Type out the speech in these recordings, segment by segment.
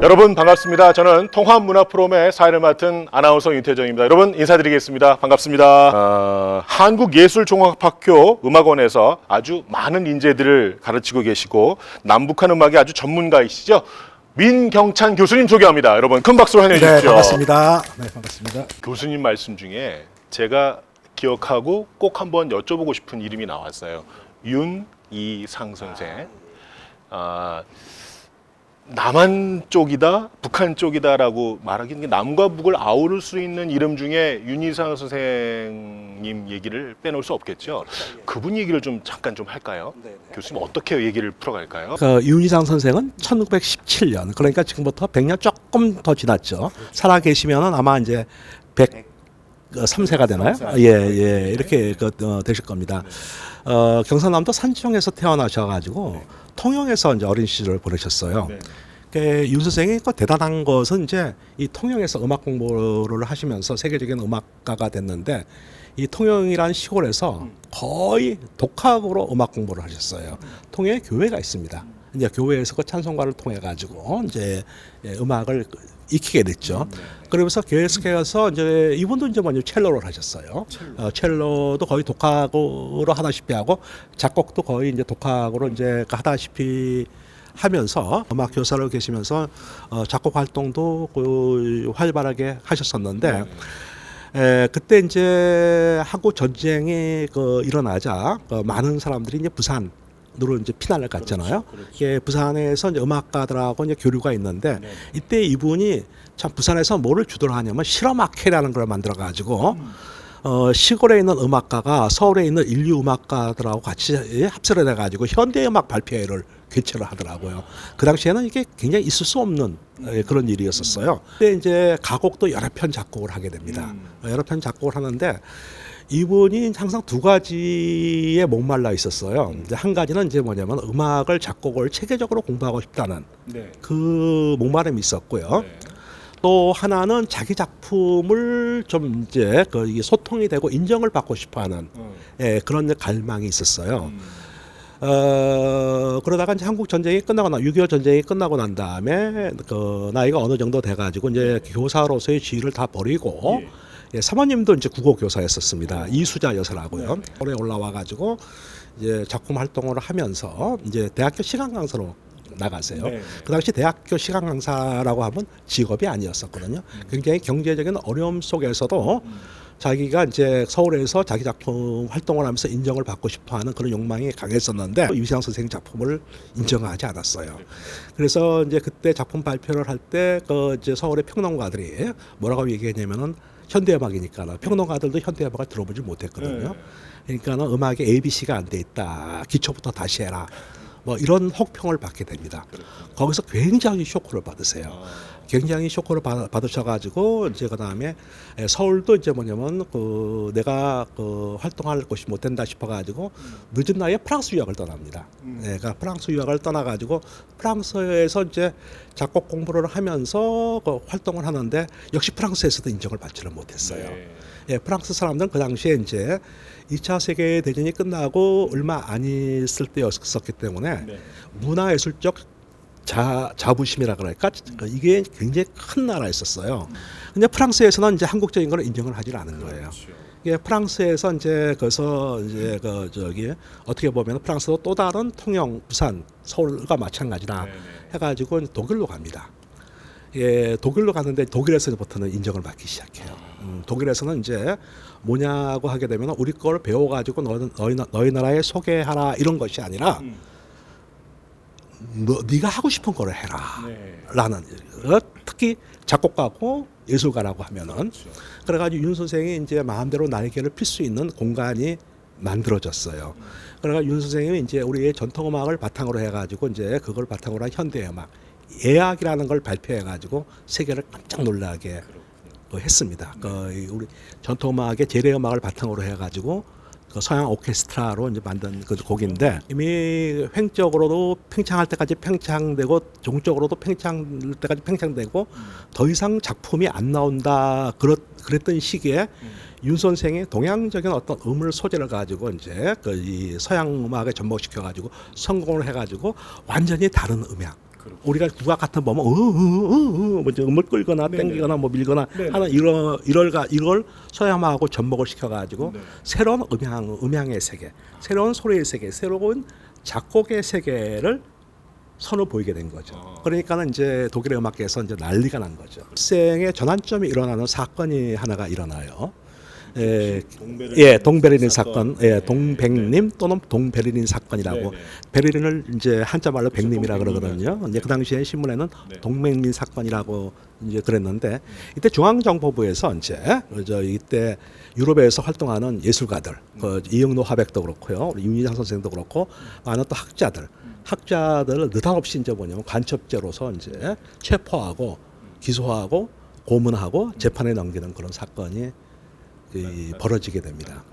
여러분 반갑습니다. 저는 통합문화 프로그램의 사회를 맡은 아나운서 윤태정입니다. 여러분 인사드리겠습니다. 반갑습니다. 한국예술종합학교 음악원에서 아주 많은 인재들을 가르치고 계시고 남북한 음악의 아주 전문가이시죠. 민경찬 교수님 소개합니다. 여러분 큰 박수로 환영해 주십시오. 네, 반갑습니다. 네, 반갑습니다. 교수님 말씀 중에 제가 기억하고 꼭 한번 여쭤보고 싶은 이름이 나왔어요. 윤이상 선생. 남한 쪽이다, 북한 쪽이다라고 말하기는 남과 북을 아우를 수 있는 이름 중에 윤이상 선생님 얘기를 빼놓을 수 없겠죠. 그분 얘기를 좀 잠깐 좀 할까요? 교수님 어떻게 얘기를 풀어갈까요? 윤희상 선생은 1917년, 그러니까 지금부터 100년 조금 더 지났죠. 살아 계시면은 아마 이제 103세가 되나요? 예, 이렇게 되실 겁니다. 경상남도 산지청에서 태어나셔가지고 통영에서 이제 어린 시절을 보내셨어요. 윤 선생이 대단한 것은 이제 이 통영에서 음악 공부를 하시면서 세계적인 음악가가 됐는데 이 통영이라는 시골에서 거의 독학으로 음악 공부를 하셨어요. 통영에 교회가 있습니다. 이제 교회에서 그 찬송가를 통해 가지고 이제 음악을 익히게 됐죠. 그러면서 계속해서 이제 이분도 이제 먼저 첼로를 하셨어요. 첼로도 거의 독학으로 하다시피 하고 작곡도 거의 이제 독학으로 이제 하다시피 하면서 음악 교사로 계시면서 작곡 활동도 활발하게 하셨었는데 그때 이제 한국 전쟁이 일어나자 많은 사람들이 이제 부산으로 이제 피난을 갔잖아요. 그렇죠. 부산에서 이제 음악가들하고 이제 교류가 있는데 이때 이분이 참 부산에서 뭐를 주도를 하냐면 실험악회라는 걸 만들어 가지고 시골에 있는 음악가가 서울에 있는 인류 음악가들하고 같이 합세를 해가지고 현대음악 발표회를 개최를 하더라고요. 그 당시에는 이게 굉장히 있을 수 없는 그런 일이었었어요. 그때 이제 가곡도 여러 편 작곡을 하게 됩니다. 여러 편 작곡을 하는데 이분이 항상 두 가지에 목말라 있었어요. 한 가지는 이제 뭐냐면 음악을 작곡을 체계적으로 공부하고 싶다는 그 목마름이 있었고요. 또 하나는 자기 작품을 좀 이제 이게 소통이 되고 인정을 받고 싶어하는 그런 갈망이 있었어요. 그러다가 이제 한국 전쟁이 끝나고 6.25 전쟁이 끝나고 난 다음에 나이가 어느 정도 돼가지고 이제 교사로서의 지위를 다 버리고 사모님도 이제 국어 교사였었습니다. 이수자 여사라고요. 올해 올라와가지고 이제 작품 활동을 하면서 이제 대학교 시간 강사로 나가세요. 그 당시 대학교 시간 강사라고 하면 직업이 아니었었거든요. 굉장히 경제적인 어려움 속에서도 자기가 이제 서울에서 자기 작품 활동을 하면서 인정을 받고 싶어하는 그런 욕망이 강했었는데 유시상 선생 작품을 인정하지 않았어요. 그래서 이제 그때 작품 발표를 할 때 이제 서울의 평론가들이 뭐라고 얘기했냐면은 현대음악이니까 평론가들도 현대음악을 들어보지 못했거든요. 그러니까 음악에 ABC가 안 돼 있다. 기초부터 다시 해라. 뭐 이런 혹평을 받게 됩니다. 거기서 굉장히 쇼크를 받으세요. 굉장히 쇼크를 받으셔가지고 이제 그 다음에 서울도 이제 뭐냐면 내가 활동할 곳이 못 된다 싶어가지고 늦은 나이에 프랑스 유학을 떠납니다. 그러니까 프랑스 유학을 떠나가지고 프랑스에서 이제 작곡 공부를 하면서 활동을 하는데 역시 프랑스에서도 인정을 받지를 못했어요. 프랑스 사람들은 그 당시에 이제 2차 세계 대전이 끝나고 얼마 안 있을 때였었기 때문에 문화예술적 자부심이라 그럴까 이게 굉장히 큰 나라였었어요. 근데 프랑스에서는 이제 한국적인 걸 인정을 하지 않은 거예요. 이게 프랑스에서 이제 거기서 이제 어떻게 보면 프랑스도 또 다른 통영, 부산, 서울과 마찬가지다 해가지고 독일로 갑니다. 독일로 갔는데 독일에서부터는 인정을 받기 시작해요. 독일에서는 이제 뭐냐고 하게 되면 우리 걸 배워가지고 너희 나라에 소개하라 이런 것이 아니라 네가 하고 싶은 거를 해라 라는 특히 작곡가고 예술가라고 하면은 그래가지고 윤 선생이 이제 마음대로 날개를 필 수 있는 공간이 만들어졌어요. 그래가지고 윤 선생이 이제 우리의 전통음악을 바탕으로 해가지고 이제 그걸 바탕으로 한 현대음악 예악이라는 걸 발표해가지고 세계를 깜짝 놀라게 했습니다. 우리 전통음악의 재래음악을 바탕으로 해가지고 서양 오케스트라로 이제 만든 그 곡인데 이미 횡적으로도 팽창할 때까지 팽창되고 종적으로도 팽창할 때까지 팽창되고 더 이상 작품이 안 나온다 그랬던 시기에 윤 선생이 동양적인 어떤 음을 소재를 가지고 이제 이 서양 음악에 접목시켜 가지고 성공을 해 가지고 완전히 다른 음악 우리가 국악 같은 거 보면 뭐 음을 끌거나 네네. 땡기거나 뭐 밀거나 네네. 하는 이걸 소양화하고 접목을 시켜가지고 네. 새로운 음향의 세계, 새로운 소리의 세계, 새로운 작곡의 세계를 선을 보이게 된 거죠. 그러니까는 이제 독일의 음악계에서 이제 난리가 난 거죠. 생의 전환점이 일어나는 사건이 하나가 일어나요. 동베르린 사건, 동백님 또는 동베르린 사건이라고. 네네. 베르린을 이제 한자 말로 백님이라 그러거든요. 이제 그 당시에 신문에는 네. 동백민 사건이라고 이제 그랬는데 이때 중앙정보부에서 이제 이때 유럽에서 활동하는 예술가들, 그 이영노 화백도 그렇고요, 우리 윤희상 선생도 그렇고 많은 또 학자들을 느닷없이 이제 뭐냐면 간첩죄로서 이제 체포하고 기소하고 고문하고 재판에 넘기는 그런 사건이 벌어지게 됩니다.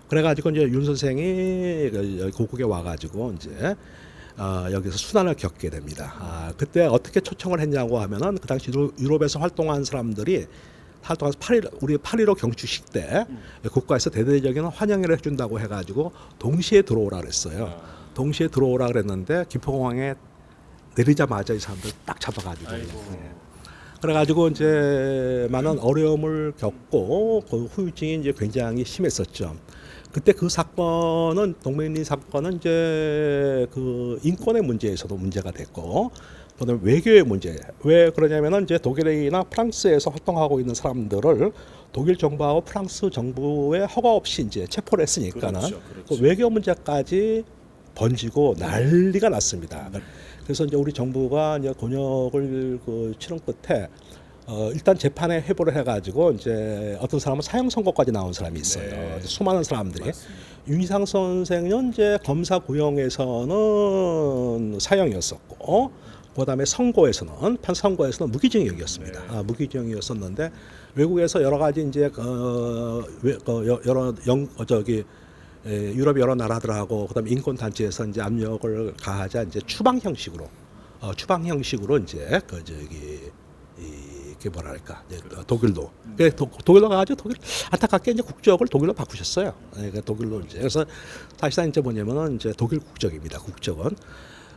그래가지고 이제 윤 선생이 고국에 와가지고 이제 여기서 순환을 겪게 됩니다. 그때 어떻게 초청을 했냐고 하면은 그 당시 유럽에서 활동한 사람들이 활동해서 우리 8.15 경축식 때 국가에서 대대적인 환영을 해준다고 해가지고 동시에 들어오라 그랬어요. 동시에 들어오라 그랬는데 김포공항에 내리자마자 이 사람들 딱 잡아가지고. 그래가지고 이제 많은 어려움을 겪고 그 후유증이 이제 굉장히 심했었죠. 그때 그 사건은 동백리 사건은 이제 그 인권의 문제에서도 문제가 됐고, 그다음에 외교의 문제. 왜 그러냐면은 이제 독일이나 프랑스에서 활동하고 있는 사람들을 독일 정부하고 프랑스 정부의 허가 없이 이제 체포를 했으니까는 그렇죠. 그 외교 문제까지 번지고 난리가 났습니다. 그래서 이제 우리 정부가 이제 곤욕을 치른 끝에 일단 재판에 회부를 해가지고 이제 어떤 사람은 사형 선고까지 나온 사람이 있어요. 네. 수많은 사람들이. 맞습니다. 윤희상 선생은 이제 검사 고용에서는 사형이었었고, 그다음에 선고에서는 판선고에서는 무기징역이었습니다. 무기징역이었었는데 외국에서 여러 가지 이제 유럽 여러 나라들하고 그다음에 인권 단체에서 이제 압력을 가하자 이제 추방 형식으로 이제 이게 뭐랄까 독일도 독일로 가가지고 독일 안타깝게 이제 국적을 독일로 바꾸셨어요. 그러니까 독일로 이제 그래서 사실상 이제 뭐냐면은 이제 독일 국적입니다. 국적은.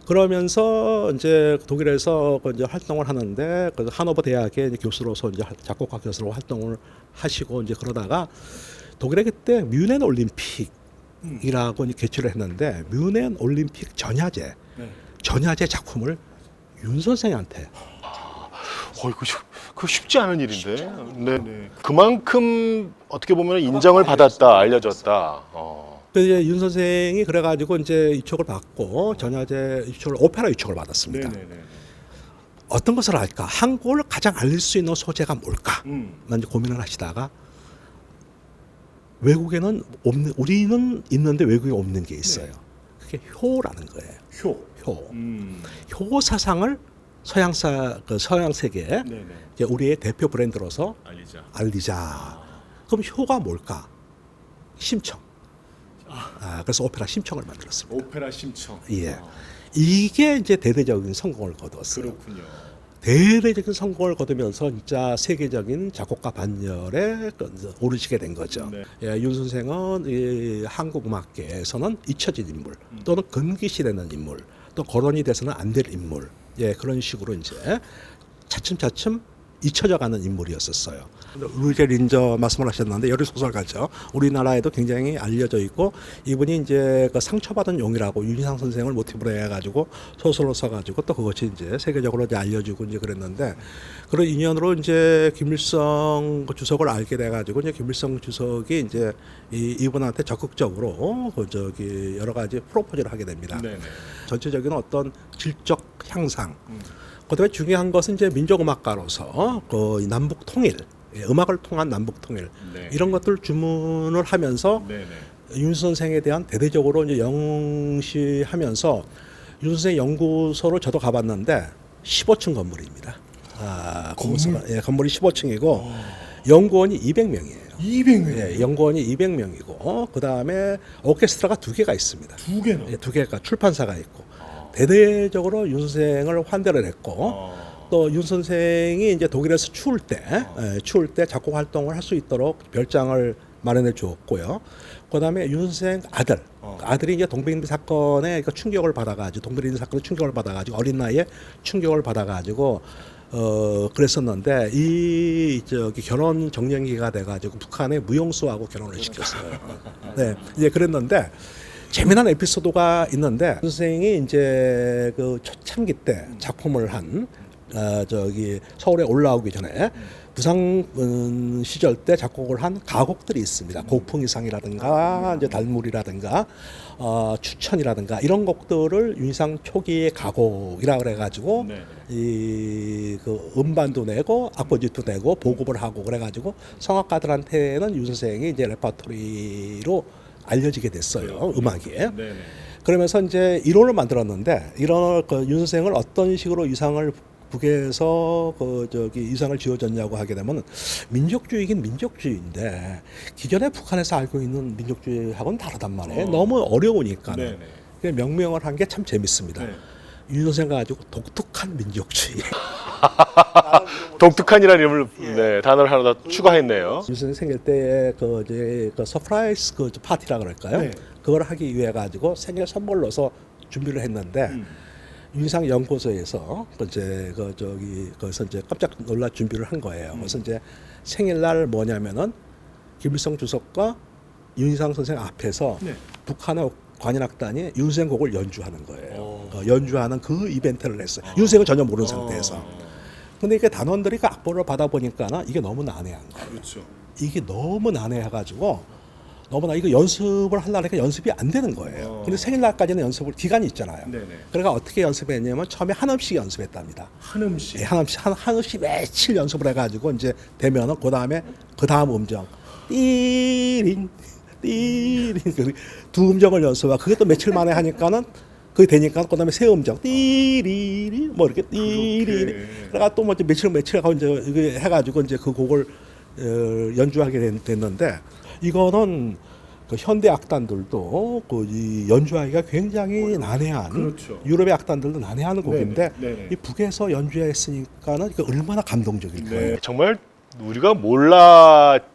그러면서 이제 독일에서 이제 활동을 하는데 그 하노버 대학의 교수로서 이제 작곡가 교수로 활동을 하시고 이제 그러다가 독일에 그때 뮌헨 올림픽이라고 개최를 했는데 뮌헨 올림픽 전야제 작품을 윤 선생한테 그거 쉽지 않은 일인데. 네. 그만큼 어떻게 보면 인정을 받았다, 알려졌다. 그래서 이제 윤 선생이 그래가지고 이제 유촉을 받고 전야제 유촉을 오페라 유촉을 받았습니다. 어떤 것을 할까? 한국을 가장 알릴 수 있는 소재가 뭘까? 만 고민을 하시다가 외국에는 없는, 우리는 있는데 외국에 없는 게 있어요. 그게 효라는 거예요. 효 사상을 서양 세계에 이제 우리의 대표 브랜드로서 알리자. 그럼 효가 뭘까? 심청. 그래서 오페라 심청을 만들었습니다. 오페라 심청. 예. 이게 이제 대대적인 성공을 거두었어요. 그렇군요. 대대적인 성공을 거두면서 진짜 세계적인 작곡가 반열에 오르시게 된 거죠. 윤 선생은 이 한국 음악계에서는 잊혀진 인물, 또는 금기시되는 인물, 또 거론이 돼서는 안 될 인물, 그런 식으로 이제 차츰차츰 잊혀져가는 인물이었었어요. 루제 린저 말씀을 하셨는데 여러 소설가죠. 우리나라에도 굉장히 알려져 있고, 이분이 이제 그 상처받은 용이라고 윤희상 선생을 모티브로 해가지고 소설로 써가지고 또 그것이 이제 세계적으로 이제 알려지고 이제 그랬는데, 그런 인연으로 이제 김일성 주석을 알게 돼가지고 이제 김일성 주석이 이제 이분한테 적극적으로 여러 가지 프로포즈를 하게 됩니다. 전체적인 어떤 질적 향상. 그다음에 중요한 것은 이제 민족음악가로서 그 남북 통일, 음악을 통한 남북 통일 이런 것들 주문을 하면서 윤 선생에 대한 대대적으로 이제 영시하면서 윤 선생 연구소를 저도 가봤는데 15층 건물입니다. 건물이 15층이고 연구원이 200명이에요. 200명. 연구원이 200명이고 그 다음에 오케스트라가 2개가 있습니다. 2개나. 2개가 출판사가 있고. 대대적으로 윤 선생을 환대를 했고, 또 윤 선생이 이제 독일에서 추울 때 작곡 활동을 할 수 있도록 별장을 마련해 주었고요. 그다음에 윤 선생 아들이 이제 동백인대 사건에 그 충격을 받아가지고 동백인대 사건에 충격을 받아가지고 어린 나이에 충격을 받아가지고 그랬었는데 이 저기 결혼 정년기가 돼가지고 북한의 무용수하고 결혼을 시켰어요. 네, 이제 그랬는데 재미난 에피소드가 있는데 선생이 이제 그 초창기 때 작품을 한 저기 서울에 올라오기 전에 부상 시절 때 작곡을 한 가곡들이 있습니다. 곡풍이상이라든가 이제 달물이라든가 추천이라든가 이런 곡들을 윤희상 초기의 가곡이라 그래가지고 이 그 음반도 내고 악보집도 내고 보급을 하고 그래가지고 성악가들한테는 윤 선생이 이제 레퍼토리로 알려지게 됐어요. 음악이. 그러면서 이제 이론을 만들었는데 이런 윤 선생을 어떤 식으로 위상을 북에서 그 저기 위상을 지어줬냐고 하게 되면 민족주의긴 민족주의인데 기존에 북한에서 알고 있는 민족주의하고는 다르단 말이에요. 너무 어려우니까. 명명을 한 게 참 재밌습니다. 윤 선생 가지고 독특한 민족주의. 독특한이라는 이름을 단어를 하나 더 추가했네요. 윤 선생 생일 때의 그 이제 그 서프라이즈 그 파티라 그럴까요? 그걸 하기 위해 가지고 생일 선물로서 준비를 했는데. 윤희상 연구소에서 이제 그 저기 거기서 이제 깜짝 놀랄 준비를 한 거예요. 그래서 이제 생일날 뭐냐면은 김일성 주석과 윤희상 선생 앞에서 북한의 관현악단이 윤선생 곡을 연주하는 거예요. 연주하는 그 이벤트를 했어요. 윤선생은 전혀 모르는 상태에서. 근데 이게 단원들이 그 악보를 받아 보니까는 이게 너무 난해한 거예요. 그렇죠. 이게 너무 난해해가지고. 너무나 이거 연습을 하려니까 연습이 안 되는 거예요. 근데 생일날까지는 연습을 기간이 있잖아요. 그러니까 어떻게 연습했냐면 처음에 한 음씩 연습했답니다. 한 음씩. 네, 한 음씩 며칠 연습을 해가지고 이제 되면은 그 다음 음정 띠린 띠린 두 음정을 연습하고 그게 또 며칠 만에 하니까는 그게 되니까 그다음에 세 음정 띠리리 뭐 이렇게 띠리리 그러니까 또 뭐 며칠 하고 이제 이게 해가지고 이제 그 곡을 연주하게 됐는데. 이거는 그 현대 악단들도 이 연주하기가 굉장히 난해한 유럽의 악단들도 난해하는 곡인데 이 북에서 연주했으니까는 얼마나 감동적일 거예요. 정말 우리가 몰랐고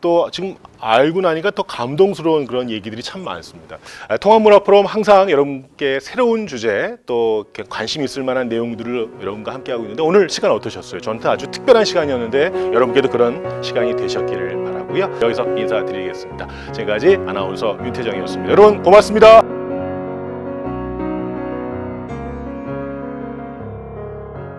또 지금 알고 나니까 더 감동스러운 그런 얘기들이 참 많습니다. 통합문화 프로그램 항상 여러분께 새로운 주제 또 이렇게 관심 있을 만한 내용들을 여러분과 함께 하고 있는데 오늘 시간 어떠셨어요? 저한테 아주 특별한 시간이었는데 여러분께도 그런 시간이 되셨기를 바라고요. 여기서 인사드리겠습니다. 지금까지 아나운서 윤태정이었습니다. 여러분 고맙습니다.